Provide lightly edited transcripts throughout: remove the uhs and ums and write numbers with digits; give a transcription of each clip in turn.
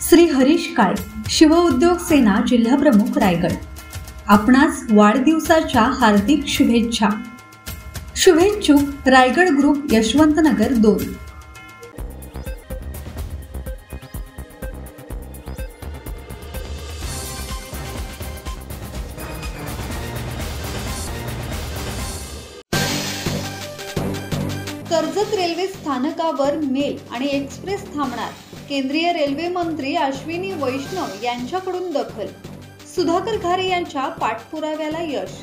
श्री हरीश काळे, शिव उद्योग सेना जिल्हा प्रमुख, रायगड। आपणास वाढदिवसाच्या हार्दिक शुभेच्छा। शुभेच्छुक रायगड ग्रुप, यशवंतनगर 2। कर्जत रेल्वे स्थानकावर मेल आणि एक्सप्रेस थांबणार, केंद्रीय रेल्वे मंत्री अश्विनी वैष्णव यांच्याकडून दखल, सुधाकर घारे यांच्या पाठपुराव्याला यश।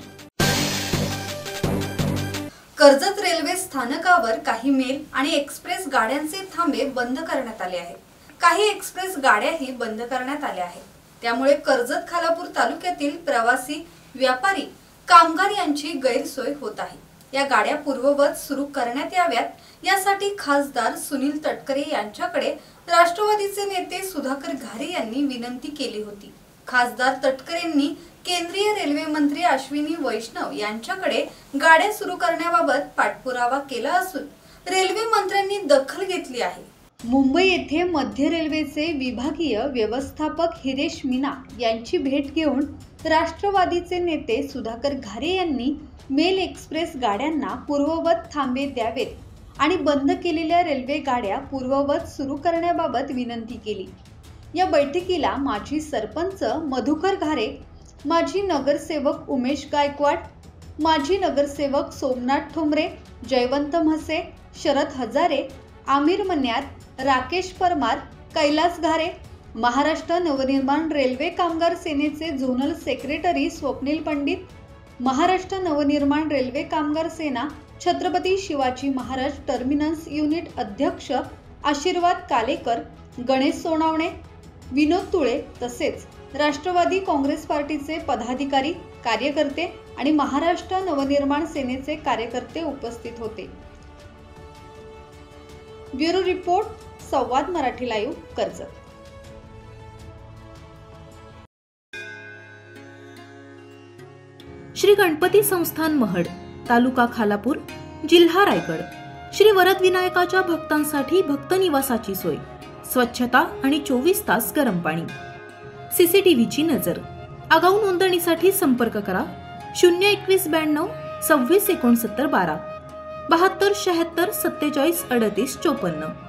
कर्जत रेल्वे स्थानकावर काही मेल आणि एक्सप्रेस गाड्यांचे थांबे बंद करण्यात आले आहेत। काही एक्सप्रेस गाड्याही बंद करण्यात आल्या आहेत। त्यामुळे कर्जत खालापूर तालुक्यातील प्रवासी, व्यापारी, कामगार यांची गैरसोय होत आहे। या गाड्या पूर्ववत सुरू करण्यात याव्यात यासाठी खासदार सुनील तटकरे यांच्याकडे राष्ट्रवादीचे नेते सुधाकर घारे यांनी विनंती केली होती। खासदार तटकरेंनी केंद्रीय रेल्वे मंत्री अश्विनी वैष्णव यांच्याकडे गाड्या सुरू करण्याबाबत पाठपुरावा केला असून रेल्वे मंत्र्यांनी दखल घेतली आहे। मुंबई येथे मध्य रेल्वेचे विभागीय व्यवस्थापक हिरेश मीना यांची भेट घेऊन राष्ट्रवादीचे नेते सुधाकर घारे यांनी मेल एक्सप्रेस गाड्यांना पूर्ववत थांबे द्यावेत आणि बंद केलेल्या रेल्वे गाड्या पूर्ववत सुरू करण्याबाबत विनंती केली। या बैठकीला माजी सरपंच मधुकर घारे, माजी नगरसेवक उमेश गायकवाड, माजी नगरसेवक सोमनाथ ठोंबरे, जयवंत म्हसे, शरद हजारे, आमिर मन्यार, राकेश परमार, कैलास घारे, महाराष्ट्र नवनिर्माण रेल्वे कामगार सेनेचे zonal secretary Swapnil Pandit, Maharashtra Navnirman railway कामगार सेना छत्रपती शिवाजी महाराज टर्मिनस युनिट अध्यक्ष आशीर्वाद कालेकर, गणेश सोनावणे, विनोद तुळे तसेच राष्ट्रवादी काँग्रेस पार्टीचे पदाधिकारी, कार्यकर्ते आणि महाराष्ट्र नवनिर्माण सेनेचे कार्यकर्ते उपस्थित होते। ब्युरो रिपोर्ट, संवाद मराठी लाईव्ह, कर्जत। श्री गणपती संस्थान महड, तालुका खालापूर, जिल्हा रायगड। श्री वरद विनायकाच्या भक्तांसाठी भक्त निवासाची सोय, स्वच्छता आणि 24 तास गरम पाणी, सीसीटीव्हीची नजर। आगाऊ नोंदणीसाठी संपर्क करा 021 92 26 69 12 72 76 47 38 54।